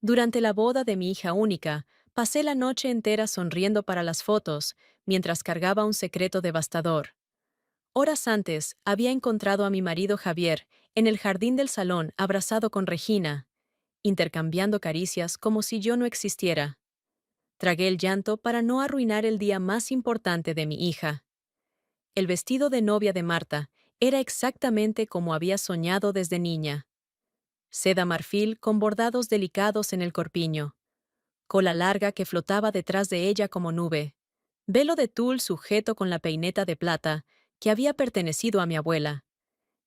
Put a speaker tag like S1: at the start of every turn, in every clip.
S1: Durante la boda de mi hija única, pasé la noche entera sonriendo para las fotos, mientras cargaba un secreto devastador. Horas antes, había encontrado a mi marido Javier en el jardín del salón abrazado con Regina, intercambiando caricias como si yo no existiera. Tragué el llanto para no arruinar el día más importante de mi hija. El vestido de novia de Marta era exactamente como había soñado desde niña. Seda marfil con bordados delicados en el corpiño, cola larga que flotaba detrás de ella como nube, velo de tul sujeto con la peineta de plata que había pertenecido a mi abuela.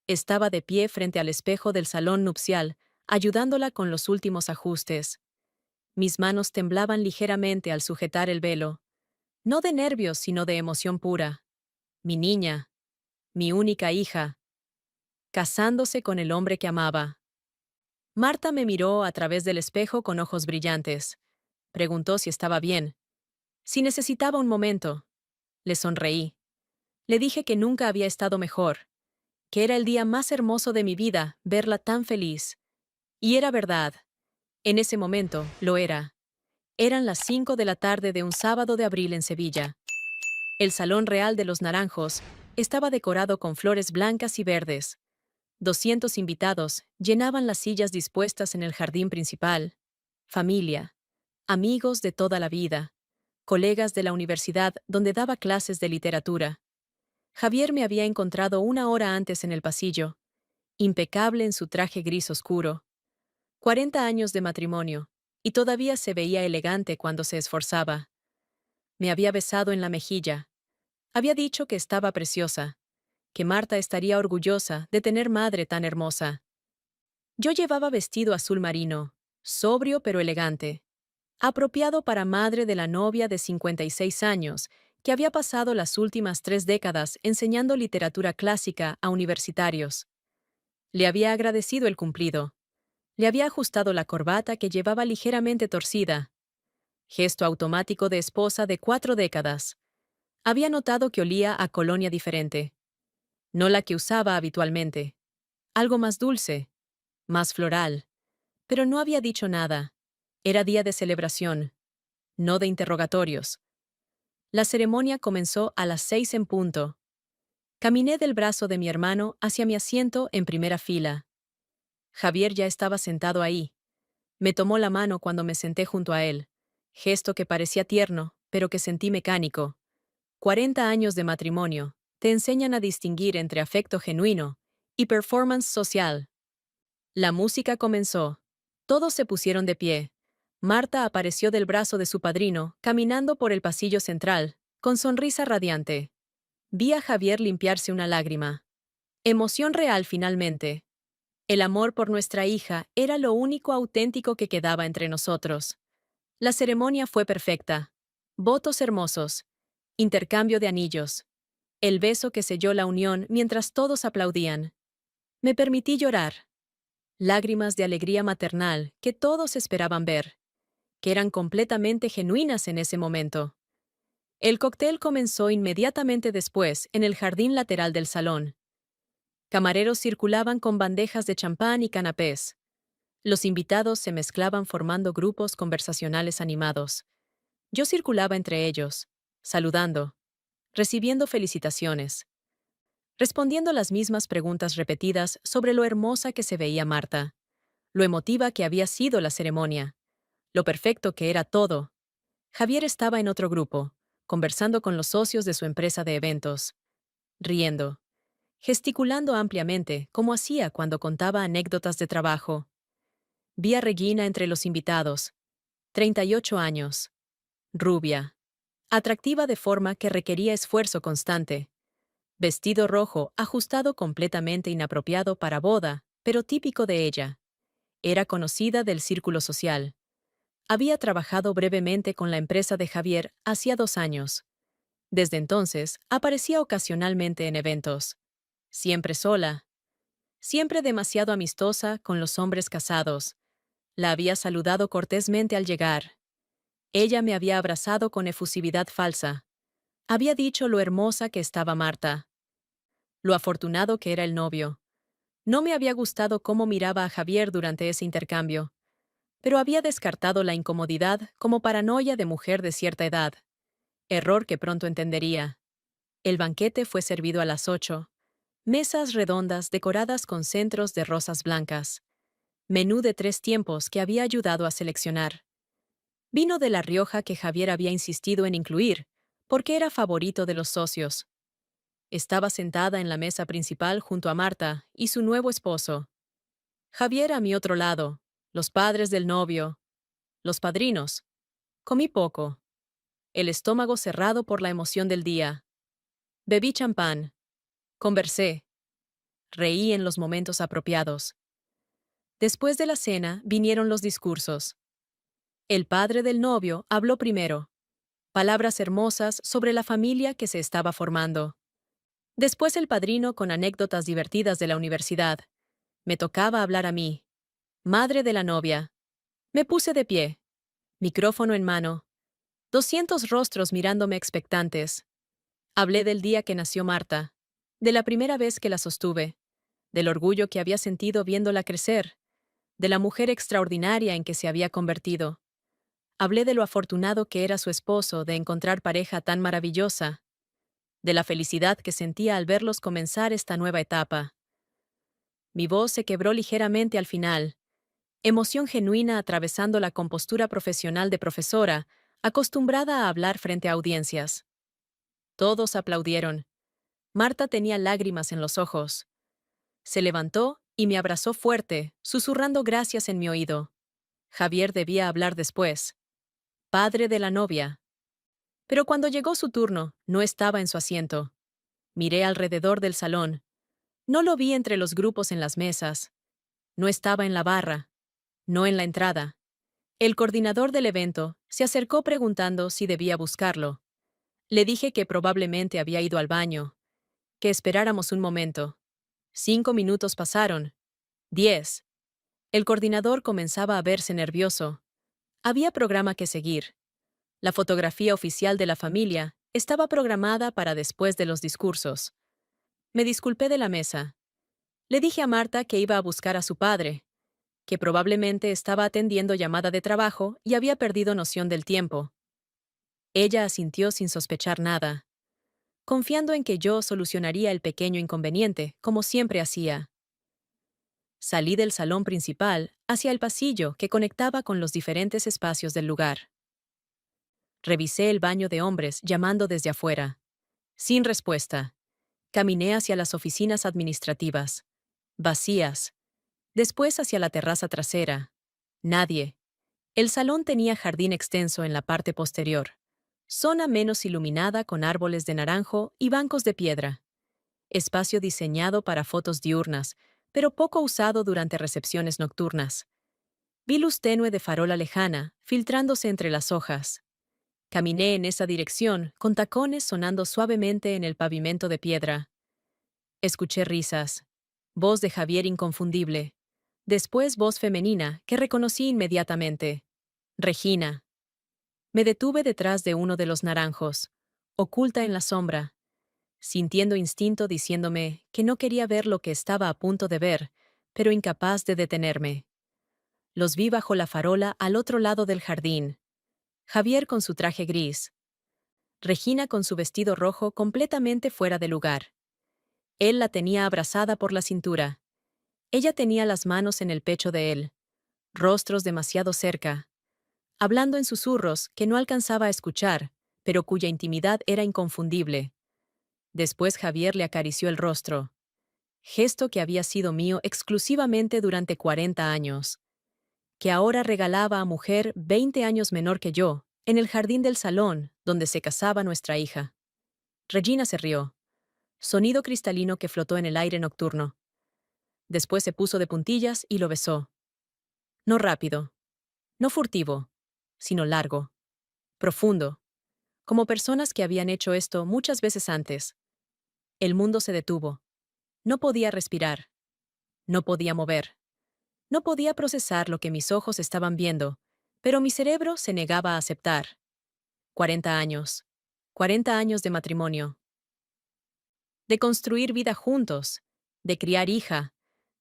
S1: Estaba de pie frente al espejo del salón nupcial, ayudándola con los últimos ajustes. Mis manos temblaban ligeramente al sujetar el velo, no de nervios sino de emoción pura. Mi niña, mi única hija, casándose con el hombre que amaba. Marta me miró a través del espejo con ojos brillantes. Preguntó si estaba bien, si necesitaba un momento. Le sonreí. Le dije que nunca había estado mejor, que era el día más hermoso de mi vida verla tan feliz. Y era verdad. En ese momento, lo era. Eran las 5 de la tarde de un sábado de abril en Sevilla. El Salón Real de los Naranjos estaba decorado con flores blancas y verdes. 200 invitados llenaban las sillas dispuestas en el jardín principal. Familia, amigos de toda la vida, colegas de la universidad donde daba clases de literatura. Javier me había encontrado una hora antes en el pasillo, impecable en su traje gris oscuro. 40 años de matrimonio, y todavía se veía elegante cuando se esforzaba. Me había besado en la mejilla. Había dicho que estaba preciosa, que Marta estaría orgullosa de tener madre tan hermosa. Yo llevaba vestido azul marino, sobrio pero elegante, apropiado para madre de la novia de 56 años, que había pasado las últimas 3 décadas enseñando literatura clásica a universitarios. Le había agradecido el cumplido. Le había ajustado la corbata que llevaba ligeramente torcida. Gesto automático de esposa de 4 décadas. Había notado que olía a colonia diferente. No la que usaba habitualmente. Algo más dulce, más floral. Pero no había dicho nada. Era día de celebración, no de interrogatorios. La ceremonia comenzó a las 6 en punto. Caminé del brazo de mi hermano hacia mi asiento en primera fila. Javier ya estaba sentado ahí. Me tomó la mano cuando me senté junto a él, gesto que parecía tierno, pero que sentí mecánico. 40 años de matrimonio te enseñan a distinguir entre afecto genuino y performance social. La música comenzó. Todos se pusieron de pie. Marta apareció del brazo de su padrino, caminando por el pasillo central, con sonrisa radiante. Vi a Javier limpiarse una lágrima. Emoción real finalmente. El amor por nuestra hija era lo único auténtico que quedaba entre nosotros. La ceremonia fue perfecta. Votos hermosos. Intercambio de anillos. El beso que selló la unión mientras todos aplaudían. Me permití llorar. Lágrimas de alegría maternal que todos esperaban ver, que eran completamente genuinas en ese momento. El cóctel comenzó inmediatamente después en el jardín lateral del salón. Camareros circulaban con bandejas de champán y canapés. Los invitados se mezclaban formando grupos conversacionales animados. Yo circulaba entre ellos, saludando, recibiendo felicitaciones, respondiendo las mismas preguntas repetidas sobre lo hermosa que se veía Marta, lo emotiva que había sido la ceremonia, lo perfecto que era todo. Javier estaba en otro grupo, conversando con los socios de su empresa de eventos, riendo, gesticulando ampliamente, como hacía cuando contaba anécdotas de trabajo. Vi a Regina entre los invitados, 38 años, rubia, atractiva de forma que requería esfuerzo constante. Vestido rojo, ajustado completamente inapropiado para boda, pero típico de ella. Era conocida del círculo social. Había trabajado brevemente con la empresa de Javier hacía 2 años. Desde entonces, aparecía ocasionalmente en eventos. Siempre sola. Siempre demasiado amistosa con los hombres casados. La había saludado cortésmente al llegar. Ella me había abrazado con efusividad falsa. Había dicho lo hermosa que estaba Marta. Lo afortunado que era el novio. No me había gustado cómo miraba a Javier durante ese intercambio. pero había descartado la incomodidad como paranoia de mujer de cierta edad, error que pronto entendería. El banquete fue servido a las 8. Mesas redondas decoradas con centros de rosas blancas. Menú de 3 tiempos que había ayudado a seleccionar. Vino de La Rioja que Javier había insistido en incluir, porque era favorito de los socios. Estaba sentada en la mesa principal junto a Marta y su nuevo esposo. Javier a mi otro lado, los padres del novio, los padrinos. Comí poco, el estómago cerrado por la emoción del día. Bebí champán. Conversé. Reí en los momentos apropiados. Después de la cena vinieron los discursos. El padre del novio habló primero. Palabras hermosas sobre la familia que se estaba formando. Después el padrino con anécdotas divertidas de la universidad. Me tocaba hablar a mí, madre de la novia. Me puse de pie, micrófono en mano, 200 rostros mirándome expectantes. Hablé del día que nació Marta, de la primera vez que la sostuve, del orgullo que había sentido viéndola crecer, de la mujer extraordinaria en que se había convertido. Hablé de lo afortunado que era su esposo de encontrar pareja tan maravillosa, de la felicidad que sentía al verlos comenzar esta nueva etapa. Mi voz se quebró ligeramente al final, emoción genuina atravesando la compostura profesional de profesora, acostumbrada a hablar frente a audiencias. Todos aplaudieron. Marta tenía lágrimas en los ojos. Se levantó y me abrazó fuerte, susurrando gracias en mi oído. Javier debía hablar después. Padre de la novia. Pero cuando llegó su turno, no estaba en su asiento. Miré alrededor del salón. No lo vi entre los grupos en las mesas. No estaba en la barra. No en la entrada. El coordinador del evento se acercó preguntando si debía buscarlo. Le dije que probablemente había ido al baño, que esperáramos un momento. 5 minutos pasaron. 10. El coordinador comenzaba a verse nervioso. Había programa que seguir. La fotografía oficial de la familia estaba programada para después de los discursos. Me disculpé de la mesa. Le dije a Marta que iba a buscar a su padre, que probablemente estaba atendiendo llamada de trabajo y había perdido noción del tiempo. Ella asintió sin sospechar nada, confiando en que yo solucionaría el pequeño inconveniente, como siempre hacía. Salí del salón principal hacia el pasillo que conectaba con los diferentes espacios del lugar. Revisé el baño de hombres llamando desde afuera. Sin respuesta. Caminé hacia las oficinas administrativas. Vacías. Después hacia la terraza trasera. Nadie. El salón tenía jardín extenso en la parte posterior. Zona menos iluminada con árboles de naranjo y bancos de piedra. Espacio diseñado para fotos diurnas, pero poco usado durante recepciones nocturnas. Vi luz tenue de farola lejana, filtrándose entre las hojas. Caminé en esa dirección, con tacones sonando suavemente en el pavimento de piedra. Escuché risas. Voz de Javier inconfundible. Después voz femenina, que reconocí inmediatamente. Regina. Me detuve detrás de uno de los naranjos, oculta en la sombra, sintiendo instinto diciéndome que no quería ver lo que estaba a punto de ver, pero incapaz de detenerme. Los vi bajo la farola al otro lado del jardín. Javier con su traje gris. Regina con su vestido rojo completamente fuera de lugar. Él la tenía abrazada por la cintura. Ella tenía las manos en el pecho de él. Rostros demasiado cerca. Hablando en susurros que no alcanzaba a escuchar, pero cuya intimidad era inconfundible. Después Javier le acarició el rostro. Gesto que había sido mío exclusivamente durante 40 años. Que ahora regalaba a mujer 20 años menor que yo, en el jardín del salón, donde se casaba nuestra hija. Regina se rió. Sonido cristalino que flotó en el aire nocturno. Después se puso de puntillas y lo besó. No rápido. No furtivo. Sino largo. Profundo. Como personas que habían hecho esto muchas veces antes. El mundo se detuvo. No podía respirar. No podía mover. No podía procesar lo que mis ojos estaban viendo, pero mi cerebro se negaba a aceptar. 40 años. 40 años de matrimonio. De construir vida juntos. De criar hija.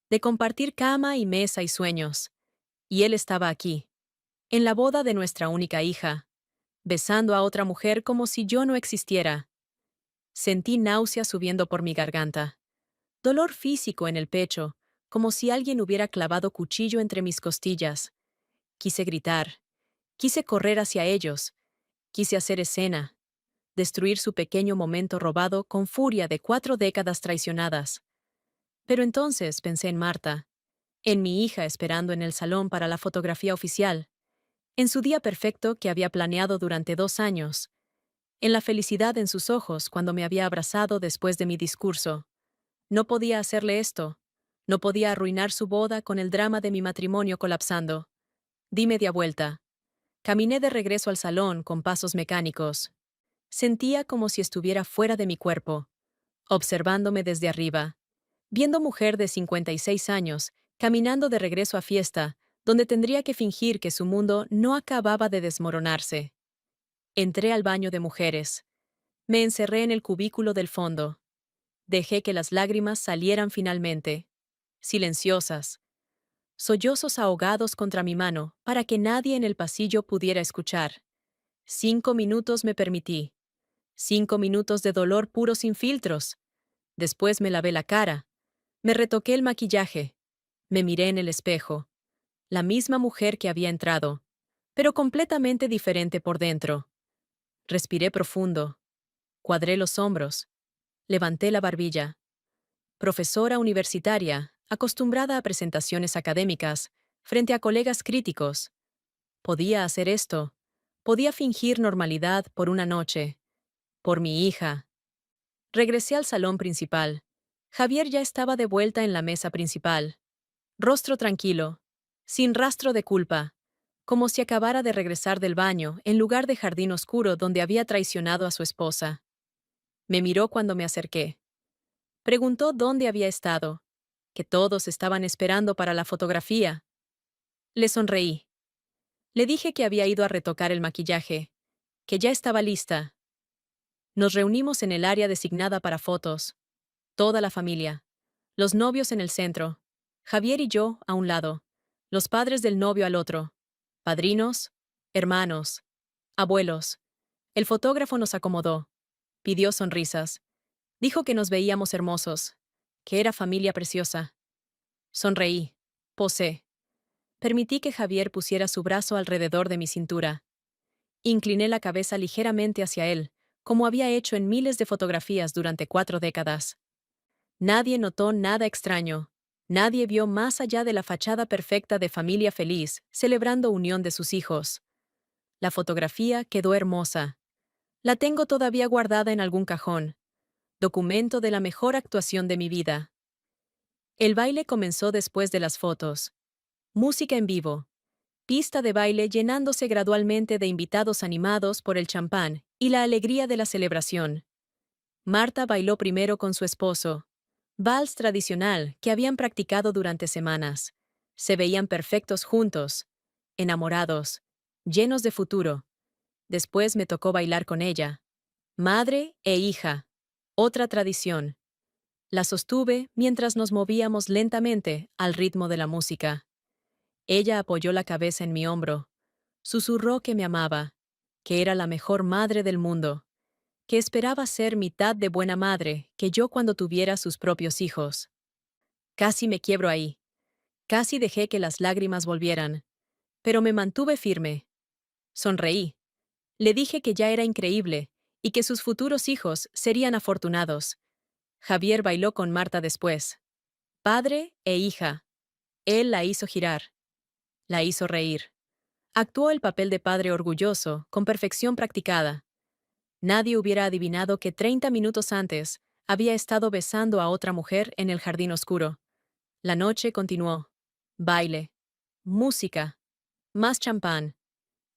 S1: De compartir cama y mesa y sueños. Y él estaba aquí, En la boda de nuestra única hija, besando a otra mujer como si yo no existiera. Sentí náusea subiendo por mi garganta. Dolor físico en el pecho, como si alguien hubiera clavado cuchillo entre mis costillas. Quise gritar. Quise correr hacia ellos. Quise hacer escena. Destruir su pequeño momento robado con furia de 4 décadas traicionadas. Pero entonces pensé en Marta, en mi hija esperando en el salón para la fotografía oficial, en su día perfecto que había planeado durante 2 años, en la felicidad en sus ojos cuando me había abrazado después de mi discurso. No podía hacerle esto. No podía arruinar su boda con el drama de mi matrimonio colapsando. Di media vuelta. Caminé de regreso al salón con pasos mecánicos. Sentía como si estuviera fuera de mi cuerpo, observándome desde arriba, viendo mujer de 56 años, caminando de regreso a fiesta, donde tendría que fingir que su mundo no acababa de desmoronarse. Entré al baño de mujeres. Me encerré en el cubículo del fondo. Dejé que las lágrimas salieran finalmente, silenciosas, sollozos ahogados contra mi mano para que nadie en el pasillo pudiera escuchar. 5 minutos me permití. 5 minutos de dolor puro sin filtros. Después me lavé la cara. Me retoqué el maquillaje. Me miré en el espejo. La misma mujer que había entrado, pero completamente diferente por dentro. Respiré profundo. Cuadré los hombros. Levanté la barbilla. Profesora universitaria, acostumbrada a presentaciones académicas, frente a colegas críticos. Podía hacer esto. Podía fingir normalidad por una noche. Por mi hija. Regresé al salón principal. Javier ya estaba de vuelta en la mesa principal. Rostro tranquilo, sin rastro de culpa, como si acabara de regresar del baño en lugar de jardín oscuro donde había traicionado a su esposa. Me miró cuando me acerqué. Preguntó dónde había estado, que todos estaban esperando para la fotografía. Le sonreí. Le dije que había ido a retocar el maquillaje, que ya estaba lista. Nos reunimos en el área designada para fotos. Toda la familia. Los novios en el centro. Javier y yo a un lado. Los padres del novio al otro. Padrinos, hermanos, abuelos. El fotógrafo nos acomodó. Pidió sonrisas. Dijo que nos veíamos hermosos. Que era familia preciosa. Sonreí. Posé. Permití que Javier pusiera su brazo alrededor de mi cintura. Incliné la cabeza ligeramente hacia él, como había hecho en miles de fotografías durante 4 décadas. Nadie notó nada extraño. Nadie vio más allá de la fachada perfecta de familia feliz, celebrando unión de sus hijos. La fotografía quedó hermosa. La tengo todavía guardada en algún cajón. Documento de la mejor actuación de mi vida. El baile comenzó después de las fotos. Música en vivo. Pista de baile llenándose gradualmente de invitados animados por el champán y la alegría de la celebración. Marta bailó primero con su esposo. Vals tradicional que habían practicado durante semanas. Se veían perfectos juntos, enamorados, llenos de futuro. Después me tocó bailar con ella. Madre e hija. Otra tradición. La sostuve mientras nos movíamos lentamente al ritmo de la música. Ella apoyó la cabeza en mi hombro. Susurró que me amaba, que era la mejor madre del mundo, que esperaba ser mitad de buena madre que yo cuando tuviera sus propios hijos. Casi me quiebro ahí. Casi dejé que las lágrimas volvieran. Pero me mantuve firme. Sonreí. Le dije que ya era increíble y que sus futuros hijos serían afortunados. Javier bailó con Marta después. Padre e hija. Él la hizo girar. La hizo reír. Actuó el papel de padre orgulloso, con perfección practicada. Nadie hubiera adivinado que 30 minutos antes había estado besando a otra mujer en el jardín oscuro. La noche continuó. Baile. Música. Más champán.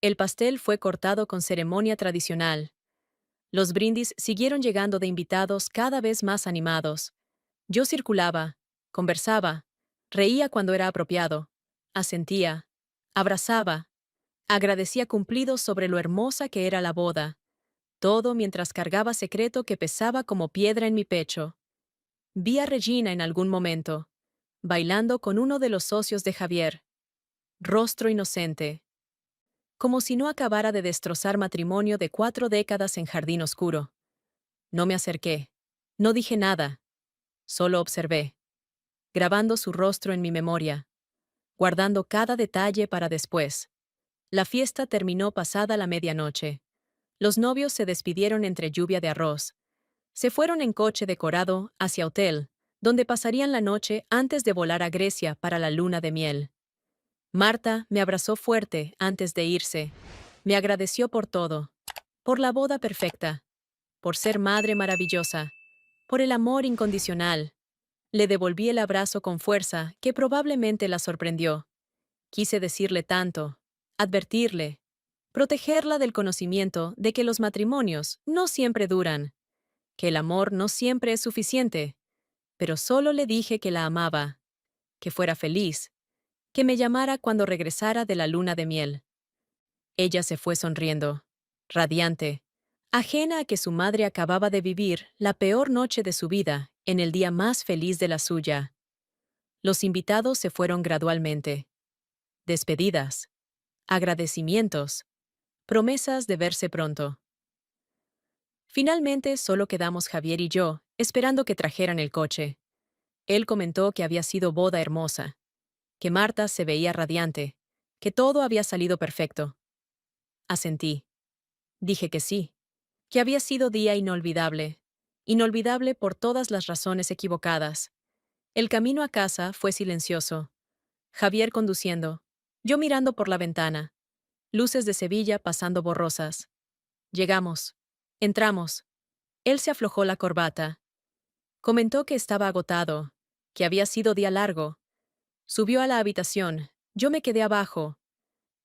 S1: El pastel fue cortado con ceremonia tradicional. Los brindis siguieron llegando de invitados cada vez más animados. Yo circulaba, conversaba, reía cuando era apropiado, asentía, abrazaba, agradecía cumplidos sobre lo hermosa que era la boda. Todo mientras cargaba secreto que pesaba como piedra en mi pecho. Vi a Regina en algún momento, bailando con uno de los socios de Javier. Rostro inocente. como si no acabara de destrozar matrimonio de 4 décadas en jardín oscuro. No me acerqué. No dije nada. Solo observé, grabando su rostro en mi memoria, guardando cada detalle para después. La fiesta terminó pasada la medianoche. Los novios se despidieron entre lluvia de arroz. Se fueron en coche decorado hacia hotel, donde pasarían la noche antes de volar a Grecia para la luna de miel. Marta me abrazó fuerte antes de irse. Me agradeció por todo. Por la boda perfecta. Por ser madre maravillosa. Por el amor incondicional. Le devolví el abrazo con fuerza que probablemente la sorprendió. Quise decirle tanto. Advertirle. Protegerla del conocimiento de que los matrimonios no siempre duran. Que el amor no siempre es suficiente. Pero solo le dije que la amaba. Que fuera feliz. Que me llamara cuando regresara de la luna de miel. Ella se fue sonriendo, radiante, ajena a que su madre acababa de vivir la peor noche de su vida en el día más feliz de la suya. Los invitados se fueron gradualmente. Despedidas, agradecimientos, promesas de verse pronto. Finalmente solo quedamos Javier y yo, esperando que trajeran el coche. Él comentó que había sido boda hermosa, que Marta se veía radiante, que todo había salido perfecto. Asentí. Dije que sí, que había sido día inolvidable, inolvidable por todas las razones equivocadas. El camino a casa fue silencioso. Javier conduciendo, yo mirando por la ventana, luces de Sevilla pasando borrosas. Llegamos. Entramos. Él se aflojó la corbata. Comentó que estaba agotado, que había sido día largo. Subió a la habitación. Yo me quedé abajo,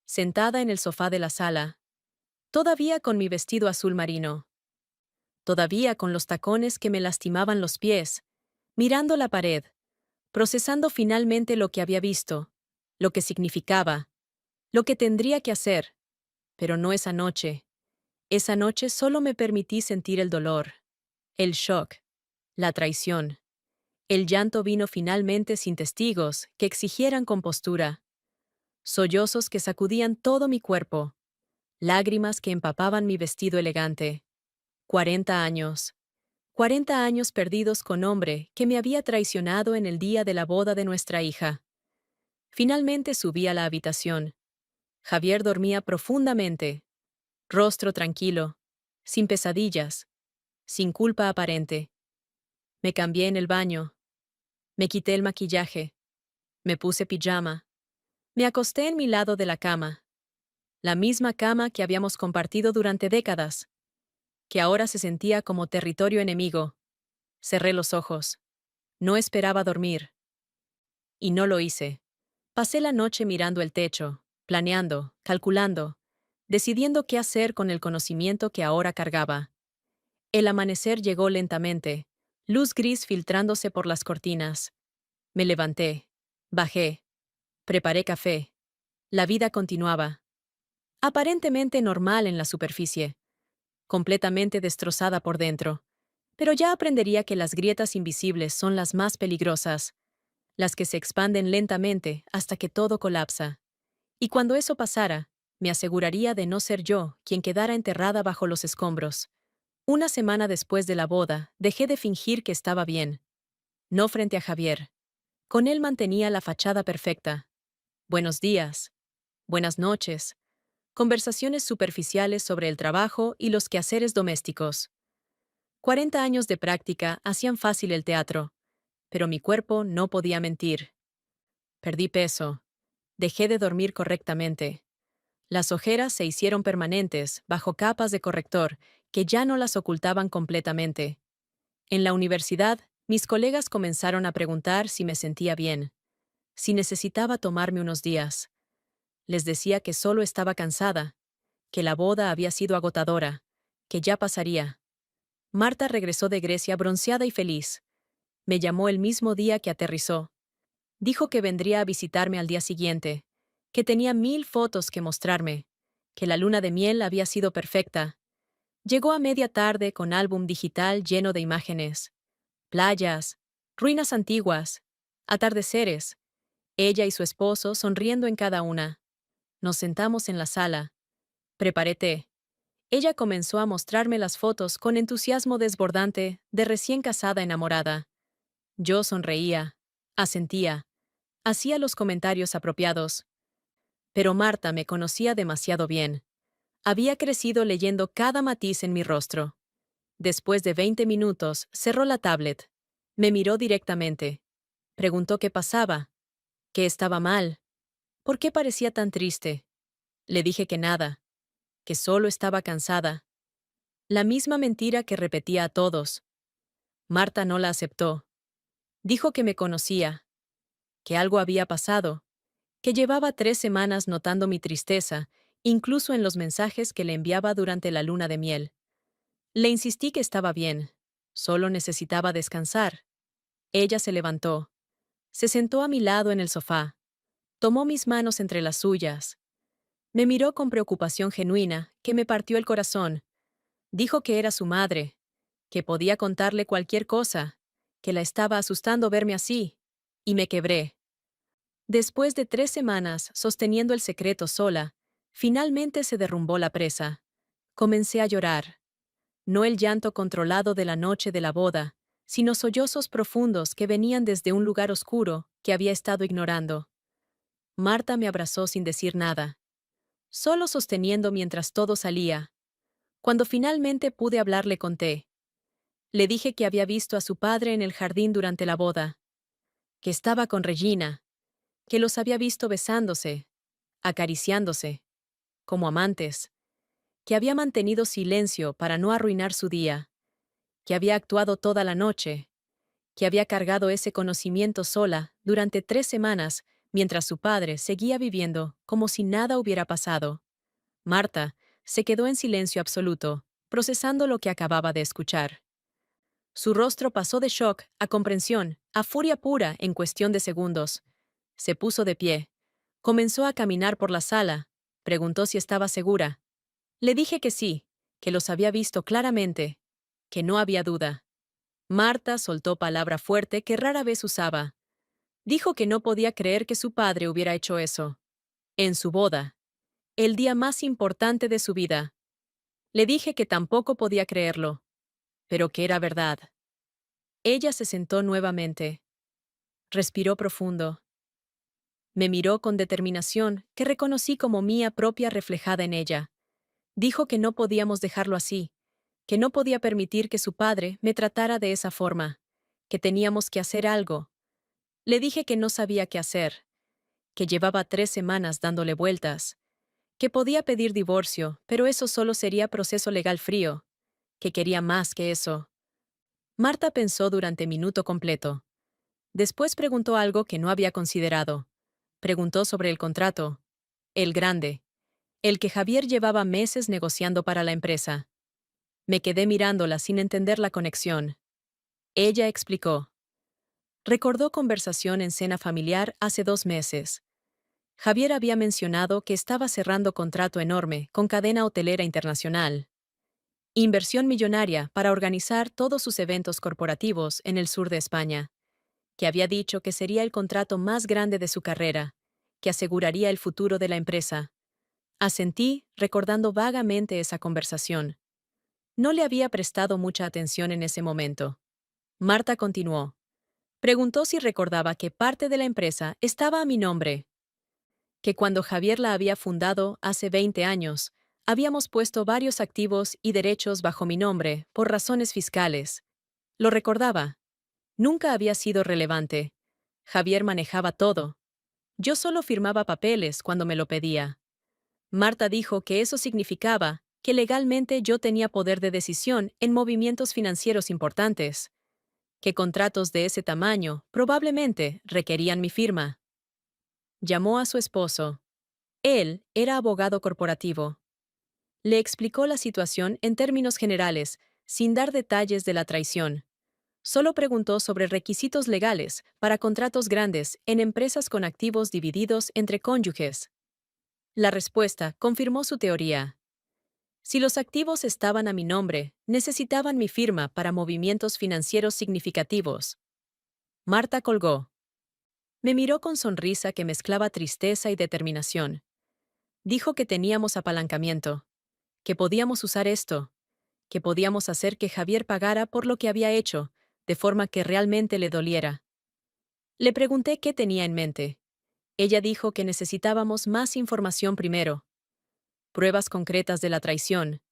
S1: sentada en el sofá de la sala, todavía con mi vestido azul marino, todavía con los tacones que me lastimaban los pies, mirando la pared, procesando finalmente lo que había visto, lo que significaba, lo que tendría que hacer. Pero no esa noche. Esa noche solo me permití sentir el dolor, el shock, la traición. El llanto vino finalmente sin testigos que exigieran compostura, sollozos que sacudían todo mi cuerpo, lágrimas que empapaban mi vestido elegante. 40 años. 40 años perdidos con hombre que me había traicionado en el día de la boda de nuestra hija. Finalmente subí a la habitación. Javier dormía profundamente, rostro tranquilo, sin pesadillas, sin culpa aparente. Me cambié en el baño. Me quité el maquillaje. Me puse pijama. Me acosté en mi lado de la cama. La misma cama que habíamos compartido durante décadas, que ahora se sentía como territorio enemigo. Cerré los ojos. No esperaba dormir. Y no lo hice. Pasé la noche mirando el techo, planeando, calculando, decidiendo qué hacer con el conocimiento que ahora cargaba. El amanecer llegó lentamente, luz gris filtrándose por las cortinas. Me levanté, bajé, preparé café. La vida continuaba. Aparentemente normal en la superficie, completamente destrozada por dentro. Pero ya aprendería que las grietas invisibles son las más peligrosas, las que se expanden lentamente hasta que todo colapsa. Y cuando eso pasara, me aseguraría de no ser yo quien quedara enterrada bajo los escombros. Una semana después de la boda, dejé de fingir que estaba bien. No frente a Javier. Con él mantenía la fachada perfecta. Buenos días. Buenas noches. Conversaciones superficiales sobre el trabajo y los quehaceres domésticos. 40 años de práctica hacían fácil el teatro, pero mi cuerpo no podía mentir. Perdí peso. Dejé de dormir correctamente. Las ojeras se hicieron permanentes bajo capas de corrector que ya no las ocultaban completamente. En la universidad, mis colegas comenzaron a preguntar si me sentía bien, si necesitaba tomarme unos días. Les decía que solo estaba cansada, que la boda había sido agotadora, que ya pasaría. Marta regresó de Grecia bronceada y feliz. Me llamó el mismo día que aterrizó. Dijo que vendría a visitarme al día siguiente, que tenía 1000 fotos que mostrarme, que la luna de miel había sido perfecta. Llegó a media tarde con álbum digital lleno de imágenes. Playas, ruinas antiguas, atardeceres. Ella y su esposo sonriendo en cada una. Nos sentamos en la sala. Preparé té. Ella comenzó a mostrarme las fotos con entusiasmo desbordante de recién casada enamorada. Yo sonreía, asentía, hacía los comentarios apropiados. Pero Marta me conocía demasiado bien. Había crecido leyendo cada matiz en mi rostro. Después de 20 minutos, cerró la tablet. Me miró directamente. Preguntó qué pasaba, qué estaba mal, por qué parecía tan triste. Le dije que nada, que solo estaba cansada. La misma mentira que repetía a todos. Marta no la aceptó. Dijo que me conocía, que algo había pasado, que llevaba 3 semanas notando mi tristeza, incluso en los mensajes que le enviaba durante la luna de miel. Le insistí que estaba bien, solo necesitaba descansar. Ella se levantó, se sentó a mi lado en el sofá, tomó mis manos entre las suyas. Me miró con preocupación genuina, que me partió el corazón. Dijo que era su madre, que podía contarle cualquier cosa, que la estaba asustando verme así, y me quebré. Después de 3 semanas sosteniendo el secreto sola, finalmente se derrumbó la presa. Comencé a llorar. No el llanto controlado de la noche de la boda, sino sollozos profundos que venían desde un lugar oscuro que había estado ignorando. Marta me abrazó sin decir nada, solo sosteniendo mientras todo salía. Cuando finalmente pude hablar le conté. Le dije que había visto a su padre en el jardín durante la boda, que estaba con Regina, que los había visto besándose, acariciándose, como amantes, que había mantenido silencio para no arruinar su día, que había actuado toda la noche, que había cargado ese conocimiento sola durante 3 semanas mientras su padre seguía viviendo como si nada hubiera pasado. Marta se quedó en silencio absoluto, procesando lo que acababa de escuchar. Su rostro pasó de shock a comprensión, a furia pura en cuestión de segundos. Se puso de pie. Comenzó a caminar por la sala. Preguntó si estaba segura. Le dije que sí, que los había visto claramente, que no había duda. Marta soltó palabra fuerte que rara vez usaba. Dijo que no podía creer que su padre hubiera hecho eso. En su boda. El día más importante de su vida. Le dije que tampoco podía creerlo, pero que era verdad. Ella se sentó nuevamente. Respiró profundo. Me miró con determinación, que reconocí como mía propia reflejada en ella. Dijo que no podíamos dejarlo así, que no podía permitir que su padre me tratara de esa forma, que teníamos que hacer algo. Le dije que no sabía qué hacer, que llevaba 3 semanas dándole vueltas, que podía pedir divorcio, pero eso solo sería proceso legal frío, que quería más que eso. Marta pensó durante minuto completo. Después preguntó algo que no había considerado. Preguntó sobre el contrato. El grande. El que Javier llevaba meses negociando para la empresa. Me quedé mirándola sin entender la conexión. Ella explicó. Recordó conversación en cena familiar hace 2 meses. Javier había mencionado que estaba cerrando contrato enorme con cadena hotelera internacional. Inversión millonaria para organizar todos sus eventos corporativos en el sur de España. Que había dicho que sería el contrato más grande de su carrera, que aseguraría el futuro de la empresa. Asentí, recordando vagamente esa conversación. No le había prestado mucha atención en ese momento. Marta continuó. Preguntó si recordaba que parte de la empresa estaba a mi nombre, que cuando Javier la había fundado hace 20 años, habíamos puesto varios activos y derechos bajo mi nombre por razones fiscales. Lo recordaba. Nunca había sido relevante. Javier manejaba todo. Yo solo firmaba papeles cuando me lo pedía. Marta dijo que eso significaba que legalmente yo tenía poder de decisión en movimientos financieros importantes, que contratos de ese tamaño probablemente requerían mi firma. Llamó a su esposo. Él era abogado corporativo. Le explicó la situación en términos generales, sin dar detalles de la traición. Solo preguntó sobre requisitos legales para contratos grandes en empresas con activos divididos entre cónyuges. La respuesta confirmó su teoría. Si los activos estaban a mi nombre, necesitaban mi firma para movimientos financieros significativos. Marta colgó. Me miró con sonrisa que mezclaba tristeza y determinación. Dijo que teníamos apalancamiento, que podíamos usar esto, que podíamos hacer que Javier pagara por lo que había hecho, de forma que realmente le doliera. Le pregunté qué tenía en mente. Ella dijo que necesitábamos más información primero, pruebas concretas de la traición,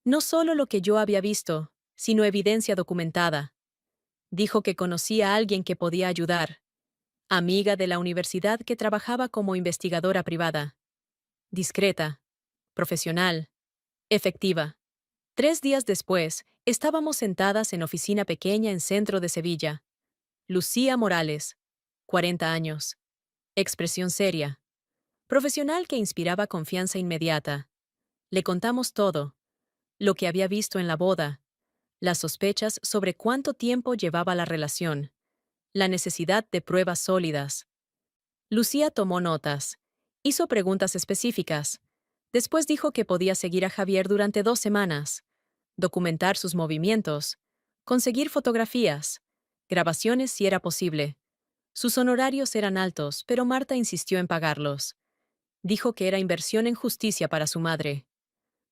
S1: no solo lo que yo había visto, sino evidencia documentada. Dijo que conocía a alguien que podía ayudar, amiga de la universidad que trabajaba como investigadora privada, discreta, profesional, efectiva. 3 días después, estábamos sentadas en oficina pequeña en centro de Sevilla. Lucía Morales, 40 años. Expresión seria. Profesional que inspiraba confianza inmediata. Le contamos todo. Lo que había visto en la boda. Las sospechas sobre cuánto tiempo llevaba la relación. La necesidad de pruebas sólidas. Lucía tomó notas. Hizo preguntas específicas. Después dijo que podía seguir a Javier durante 2 semanas. Documentar sus movimientos. Conseguir fotografías. Grabaciones si era posible. Sus honorarios eran altos, pero Marta insistió en pagarlos. Dijo que era inversión en justicia para su madre.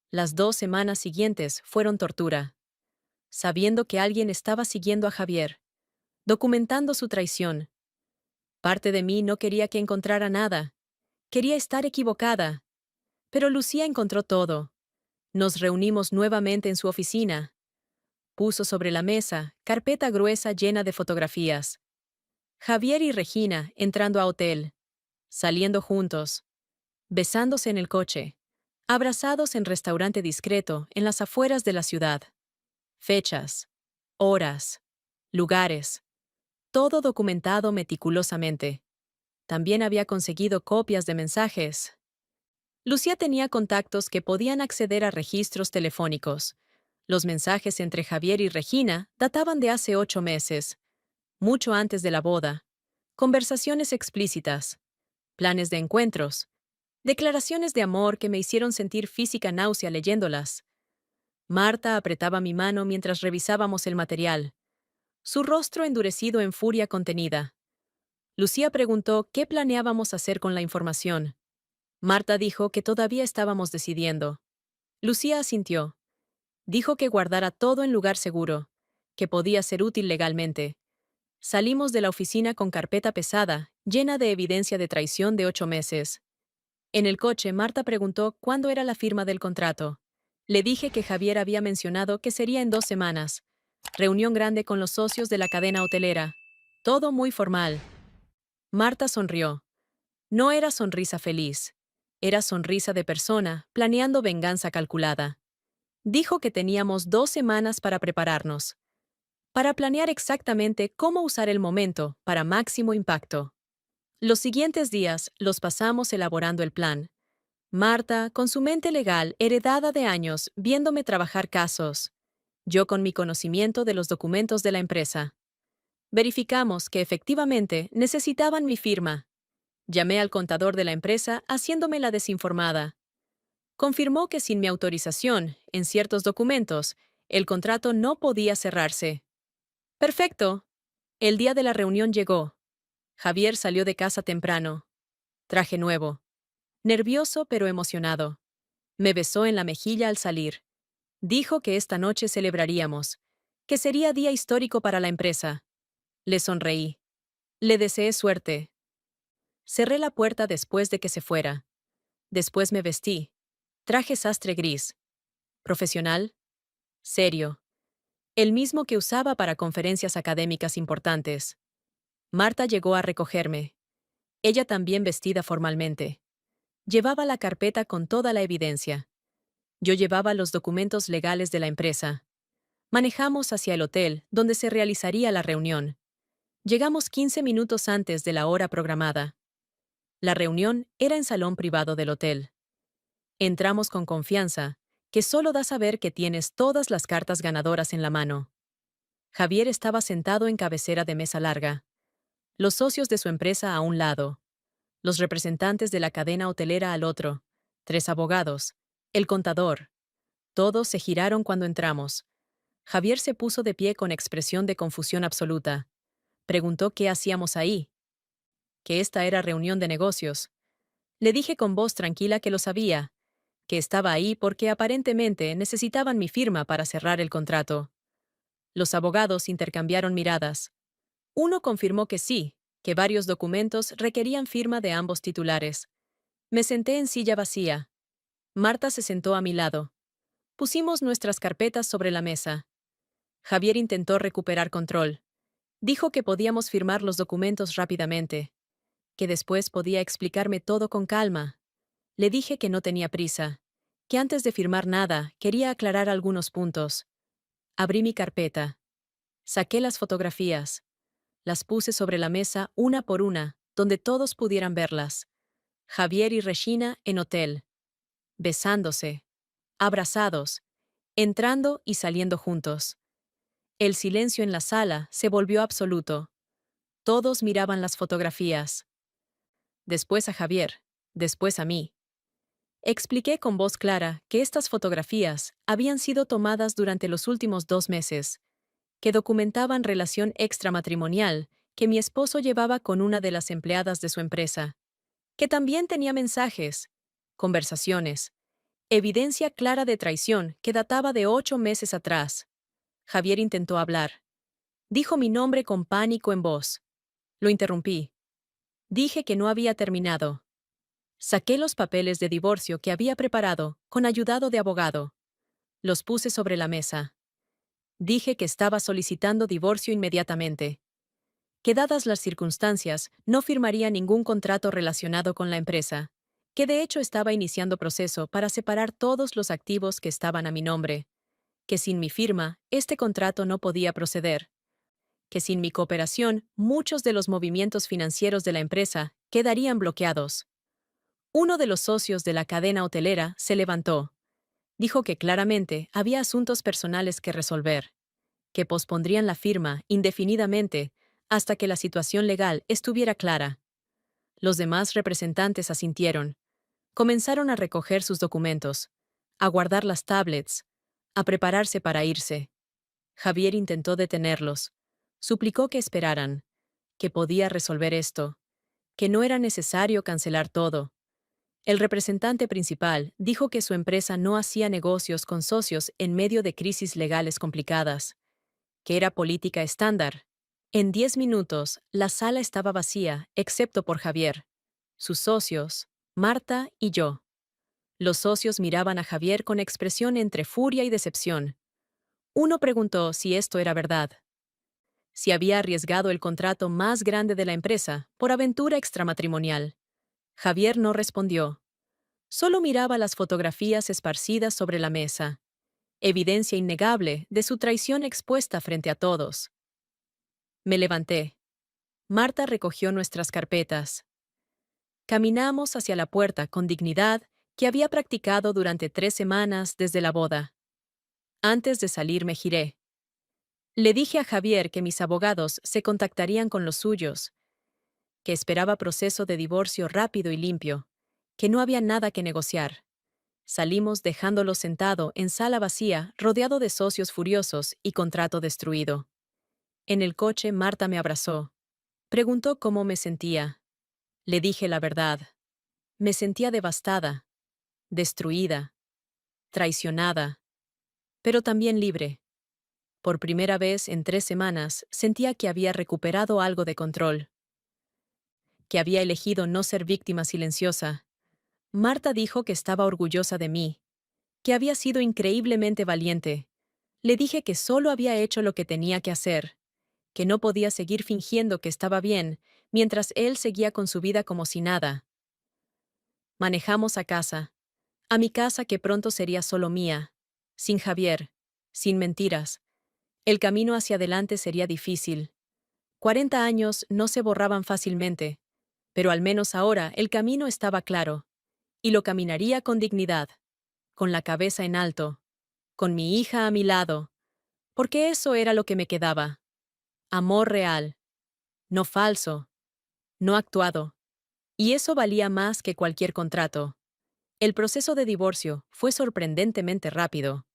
S1: Las 2 semanas siguientes fueron tortura. Sabiendo que alguien estaba siguiendo a Javier, documentando su traición. Parte de mí no quería que encontrara nada. Quería estar equivocada. Pero Lucía encontró todo. Nos reunimos nuevamente en su oficina. Puso sobre la mesa carpeta gruesa llena de fotografías. Javier y Regina entrando a hotel, saliendo juntos, besándose en el coche, abrazados en restaurante discreto en las afueras de la ciudad. Fechas, horas, lugares, todo documentado meticulosamente. También había conseguido copias de mensajes. Lucía tenía contactos que podían acceder a registros telefónicos. Los mensajes entre Javier y Regina databan de hace 8 meses, mucho antes de la boda. Conversaciones explícitas, planes de encuentros, declaraciones de amor que me hicieron sentir física náusea leyéndolas. Marta apretaba mi mano mientras revisábamos el material, su rostro endurecido en furia contenida. Lucía preguntó qué planeábamos hacer con la información. Marta dijo que todavía estábamos decidiendo. Lucía asintió. Dijo que guardara todo en lugar seguro, que podía ser útil legalmente. Salimos de la oficina con carpeta pesada, llena de evidencia de traición de 8 meses. En el coche, Marta preguntó cuándo era la firma del contrato. Le dije que Javier había mencionado que sería en 2 semanas. Reunión grande con los socios de la cadena hotelera. Todo muy formal. Marta sonrió. No era sonrisa feliz. Era sonrisa de persona, planeando venganza calculada. Dijo que teníamos 2 semanas para prepararnos. Para planear exactamente cómo usar el momento para máximo impacto. Los siguientes días los pasamos elaborando el plan. Marta, con su mente legal heredada de años, viéndome trabajar casos. Yo con mi conocimiento de los documentos de la empresa. Verificamos que efectivamente necesitaban mi firma. Llamé al contador de la empresa haciéndome la desinformada. Confirmó que sin mi autorización, en ciertos documentos, el contrato no podía cerrarse. Perfecto. El día de la reunión llegó. Javier salió de casa temprano. Traje nuevo. Nervioso pero emocionado. Me besó en la mejilla al salir. Dijo que esta noche celebraríamos, que sería día histórico para la empresa. Le sonreí. Le deseé suerte. Cerré la puerta después de que se fuera. Después me vestí. Traje sastre gris. Profesional. Serio. El mismo que usaba para conferencias académicas importantes. Marta llegó a recogerme. Ella también vestida formalmente. Llevaba la carpeta con toda la evidencia. Yo llevaba los documentos legales de la empresa. Manejamos hacia el hotel, donde se realizaría la reunión. Llegamos 15 minutos antes de la hora programada. La reunión era en salón privado del hotel. Entramos con confianza, que solo da saber que tienes todas las cartas ganadoras en la mano. Javier estaba sentado en cabecera de mesa larga. Los socios de su empresa a un lado. Los representantes de la cadena hotelera al otro. 3 abogados. El contador. Todos se giraron cuando entramos. Javier se puso de pie con expresión de confusión absoluta. Preguntó qué hacíamos ahí. Que esta era reunión de negocios. Le dije con voz tranquila que lo sabía, que estaba ahí porque aparentemente necesitaban mi firma para cerrar el contrato. Los abogados intercambiaron miradas. Uno confirmó que sí, que varios documentos requerían firma de ambos titulares. Me senté en silla vacía. Marta se sentó a mi lado. Pusimos nuestras carpetas sobre la mesa. Javier intentó recuperar control. Dijo que podíamos firmar los documentos rápidamente, que después podía explicarme todo con calma. Le dije que no tenía prisa, que antes de firmar nada quería aclarar algunos puntos. Abrí mi carpeta. Saqué las fotografías. Las puse sobre la mesa una por una, donde todos pudieran verlas. Javier y Regina en hotel, besándose, abrazados, entrando y saliendo juntos. El silencio en la sala se volvió absoluto. Todos miraban las fotografías. Después a Javier, después a mí. Expliqué con voz clara que estas fotografías habían sido tomadas durante los últimos 2 meses, que documentaban relación extramatrimonial que mi esposo llevaba con una de las empleadas de su empresa, que también tenía mensajes, conversaciones, evidencia clara de traición que databa de 8 meses atrás. Javier intentó hablar. Dijo mi nombre con pánico en voz. Lo interrumpí. Dije que no había terminado. Saqué los papeles de divorcio que había preparado, con ayudado de abogado. Los puse sobre la mesa. Dije que estaba solicitando divorcio inmediatamente. Que dadas las circunstancias, no firmaría ningún contrato relacionado con la empresa. Que de hecho estaba iniciando proceso para separar todos los activos que estaban a mi nombre. Que sin mi firma, este contrato no podía proceder. Que sin mi cooperación, muchos de los movimientos financieros de la empresa quedarían bloqueados. Uno de los socios de la cadena hotelera se levantó. Dijo que claramente había asuntos personales que resolver, que pospondrían la firma indefinidamente hasta que la situación legal estuviera clara. Los demás representantes asintieron. Comenzaron a recoger sus documentos, a guardar las tablets, a prepararse para irse. Javier intentó detenerlos. Suplicó que esperaran, que podía resolver esto, que no era necesario cancelar todo. El representante principal dijo que su empresa no hacía negocios con socios en medio de crisis legales complicadas, que era política estándar. En 10 minutos, la sala estaba vacía, excepto por Javier, sus socios, Marta y yo. Los socios miraban a Javier con expresión entre furia y decepción. Uno preguntó si esto era verdad, si había arriesgado el contrato más grande de la empresa por aventura extramatrimonial. Javier no respondió. Solo miraba las fotografías esparcidas sobre la mesa, evidencia innegable de su traición expuesta frente a todos. Me levanté. Marta recogió nuestras carpetas. Caminamos hacia la puerta con dignidad que había practicado durante 3 semanas desde la boda. Antes de salir me giré. Le dije a Javier que mis abogados se contactarían con los suyos, que esperaba proceso de divorcio rápido y limpio, que no había nada que negociar. Salimos dejándolo sentado en sala vacía, rodeado de socios furiosos y contrato destruido. En el coche Marta me abrazó. Preguntó cómo me sentía. Le dije la verdad. Me sentía devastada, destruida, traicionada, pero también libre. Por primera vez en 3 semanas sentía que había recuperado algo de control, que había elegido no ser víctima silenciosa. Marta dijo que estaba orgullosa de mí, que había sido increíblemente valiente. Le dije que solo había hecho lo que tenía que hacer, que no podía seguir fingiendo que estaba bien, mientras él seguía con su vida como si nada. Manejamos a mi casa que pronto sería solo mía, sin Javier, sin mentiras. El camino hacia adelante sería difícil. 40 años no se borraban fácilmente, pero al menos ahora el camino estaba claro, y lo caminaría con dignidad, con la cabeza en alto, con mi hija a mi lado, porque eso era lo que me quedaba. Amor real, no falso, no actuado. Y eso valía más que cualquier contrato. El proceso de divorcio fue sorprendentemente rápido.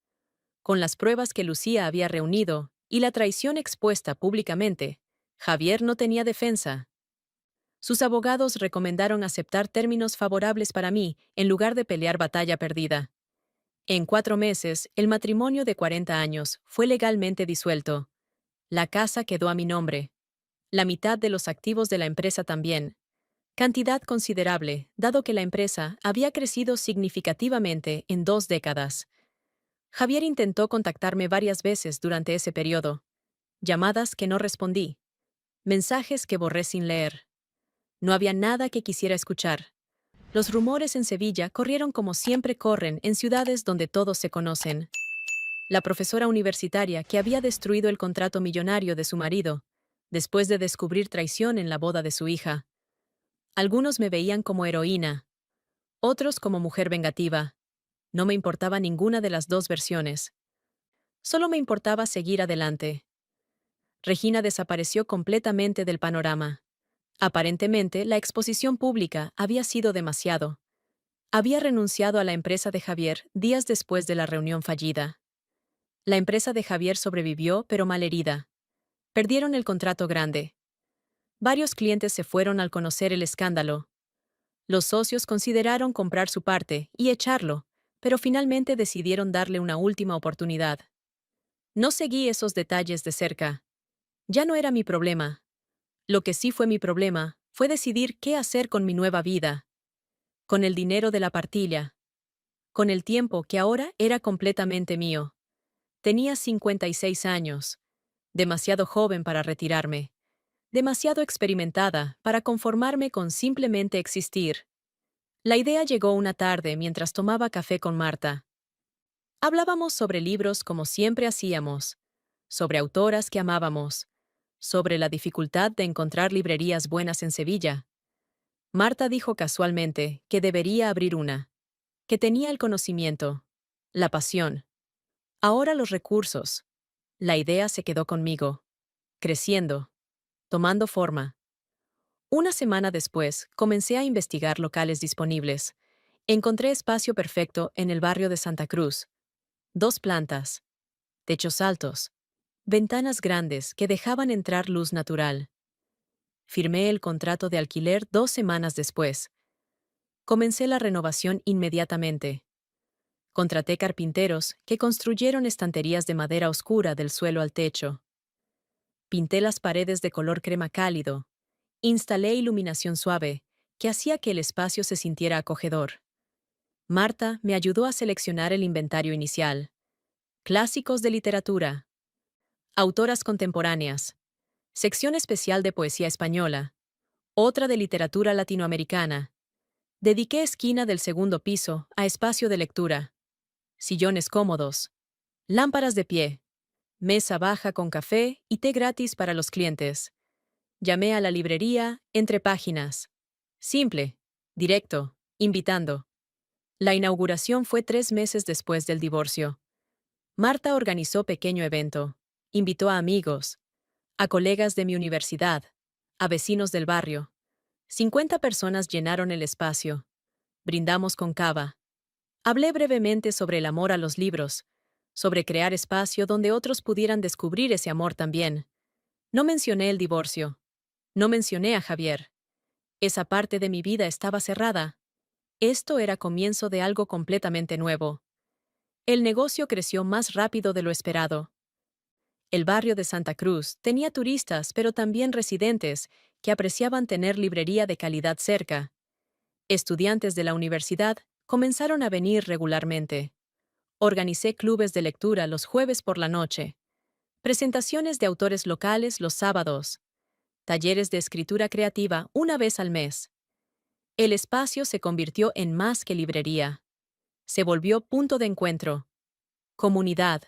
S1: Con las pruebas que Lucía había reunido y la traición expuesta públicamente, Javier no tenía defensa. Sus abogados recomendaron aceptar términos favorables para mí en lugar de pelear batalla perdida. En 4 meses, el matrimonio de 40 años fue legalmente disuelto. La casa quedó a mi nombre. La mitad de los activos de la empresa también. Cantidad considerable, dado que la empresa había crecido significativamente en 2 décadas. Javier intentó contactarme varias veces durante ese periodo. Llamadas que no respondí. Mensajes que borré sin leer. No había nada que quisiera escuchar. Los rumores en Sevilla corrieron como siempre corren en ciudades donde todos se conocen. La profesora universitaria que había destruido el contrato millonario de su marido, después de descubrir traición en la boda de su hija. Algunos me veían como heroína, otros como mujer vengativa. No me importaba ninguna de las dos versiones. Solo me importaba seguir adelante. Regina desapareció completamente del panorama. Aparentemente, la exposición pública había sido demasiado. Había renunciado a la empresa de Javier días después de la reunión fallida. La empresa de Javier sobrevivió, pero malherida. Perdieron el contrato grande. Varios clientes se fueron al conocer el escándalo. Los socios consideraron comprar su parte y echarlo, pero finalmente decidieron darle una última oportunidad. No seguí esos detalles de cerca. Ya no era mi problema. Lo que sí fue mi problema fue decidir qué hacer con mi nueva vida. Con el dinero de la partilla. Con el tiempo que ahora era completamente mío. Tenía 56 años. Demasiado joven para retirarme. Demasiado experimentada para conformarme con simplemente existir. La idea llegó una tarde mientras tomaba café con Marta. Hablábamos sobre libros como siempre hacíamos, sobre autoras que amábamos, sobre la dificultad de encontrar librerías buenas en Sevilla. Marta dijo casualmente que debería abrir una, que tenía el conocimiento, la pasión, ahora los recursos. La idea se quedó conmigo, creciendo, tomando forma. Una semana después, comencé a investigar locales disponibles. Encontré espacio perfecto en el barrio de Santa Cruz. 2 plantas, techos altos, ventanas grandes que dejaban entrar luz natural. Firmé el contrato de alquiler 2 semanas después. Comencé la renovación inmediatamente. Contraté carpinteros que construyeron estanterías de madera oscura del suelo al techo. Pinté las paredes de color crema cálido. Instalé iluminación suave, que hacía que el espacio se sintiera acogedor. Marta me ayudó a seleccionar el inventario inicial. Clásicos de literatura. Autoras contemporáneas. Sección especial de poesía española. Otra de literatura latinoamericana. Dediqué esquina del segundo piso a espacio de lectura. Sillones cómodos. Lámparas de pie. Mesa baja con café y té gratis para los clientes. Llamé a la librería entre páginas. Simple, directo, invitando. La inauguración fue 3 meses después del divorcio. Marta organizó pequeño evento. Invitó a amigos, a colegas de mi universidad, a vecinos del barrio. 50 personas llenaron el espacio. Brindamos con cava. Hablé brevemente sobre el amor a los libros, sobre crear espacio donde otros pudieran descubrir ese amor también. No mencioné el divorcio. No mencioné a Javier. Esa parte de mi vida estaba cerrada. Esto era comienzo de algo completamente nuevo. El negocio creció más rápido de lo esperado. El barrio de Santa Cruz tenía turistas, pero también residentes, que apreciaban tener librería de calidad cerca. Estudiantes de la universidad comenzaron a venir regularmente. Organicé clubes de lectura los jueves por la noche. Presentaciones de autores locales los sábados. Talleres de escritura creativa una vez al mes. El espacio se convirtió en más que librería. Se volvió punto de encuentro. Comunidad.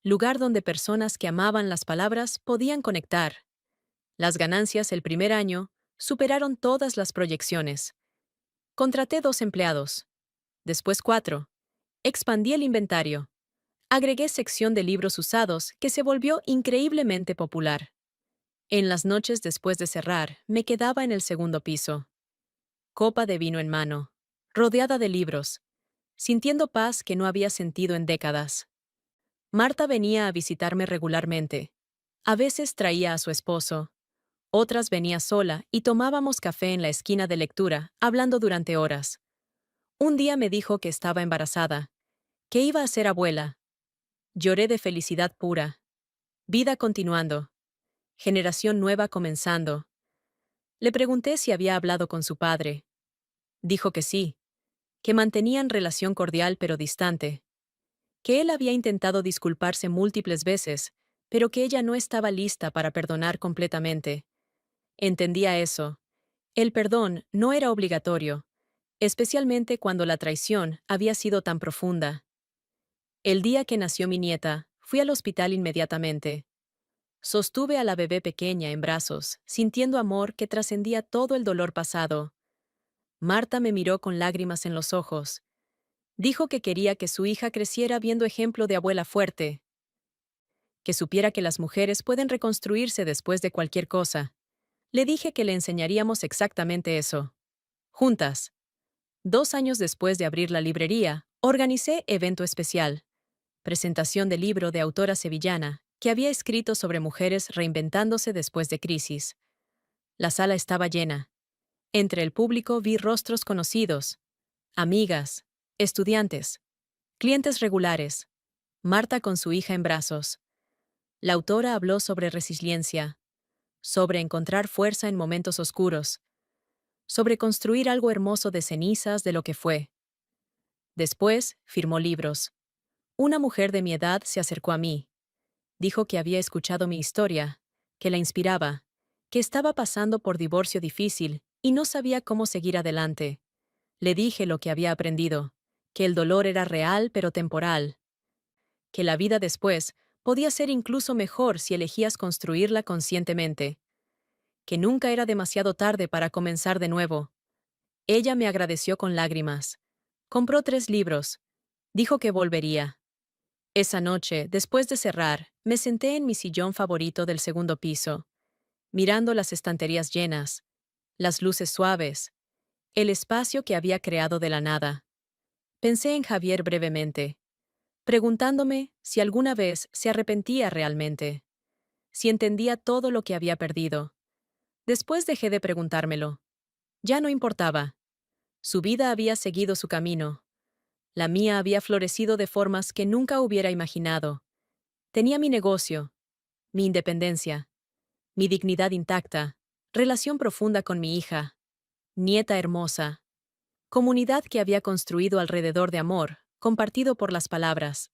S1: Lugar donde personas que amaban las palabras podían conectar. Las ganancias el primer año superaron todas las proyecciones. Contraté 2 empleados. Después 4. Expandí el inventario. Agregué sección de libros usados que se volvió increíblemente popular. En las noches después de cerrar, me quedaba en el segundo piso. Copa de vino en mano. Rodeada de libros. Sintiendo paz que no había sentido en décadas. Marta venía a visitarme regularmente. A veces traía a su esposo. Otras venía sola y tomábamos café en la esquina de lectura, hablando durante horas. Un día me dijo que estaba embarazada, que iba a ser abuela. Lloré de felicidad pura. Vida continuando. Generación nueva comenzando. Le pregunté si había hablado con su padre. Dijo que sí, que mantenían relación cordial pero distante, que él había intentado disculparse múltiples veces, pero que ella no estaba lista para perdonar completamente. Entendía eso. El perdón no era obligatorio, especialmente cuando la traición había sido tan profunda. El día que nació mi nieta, fui al hospital inmediatamente. Sostuve a la bebé pequeña en brazos, sintiendo amor que trascendía todo el dolor pasado. Marta me miró con lágrimas en los ojos. Dijo que quería que su hija creciera viendo ejemplo de abuela fuerte, que supiera que las mujeres pueden reconstruirse después de cualquier cosa. Le dije que le enseñaríamos exactamente eso. Juntas. 2 años después de abrir la librería, organicé evento especial. Presentación del libro de autora sevillana, que había escrito sobre mujeres reinventándose después de crisis. La sala estaba llena. Entre el público vi rostros conocidos, amigas, estudiantes, clientes regulares, Marta con su hija en brazos. La autora habló sobre resiliencia, sobre encontrar fuerza en momentos oscuros, sobre construir algo hermoso de cenizas de lo que fue. Después, firmó libros. Una mujer de mi edad se acercó a mí. Dijo que había escuchado mi historia, que la inspiraba, que estaba pasando por divorcio difícil y no sabía cómo seguir adelante. Le dije lo que había aprendido, que el dolor era real pero temporal, que la vida después podía ser incluso mejor si elegías construirla conscientemente, que nunca era demasiado tarde para comenzar de nuevo. Ella me agradeció con lágrimas. Compró 3 libros. Dijo que volvería. Esa noche, después de cerrar, me senté en mi sillón favorito del segundo piso, mirando las estanterías llenas, las luces suaves, el espacio que había creado de la nada. Pensé en Javier brevemente, preguntándome si alguna vez se arrepentía realmente, si entendía todo lo que había perdido. Después dejé de preguntármelo. Ya no importaba. Su vida había seguido su camino. La mía había florecido de formas que nunca hubiera imaginado. Tenía mi negocio, mi independencia, mi dignidad intacta, relación profunda con mi hija, nieta hermosa, comunidad que había construido alrededor de amor, compartido por las palabras.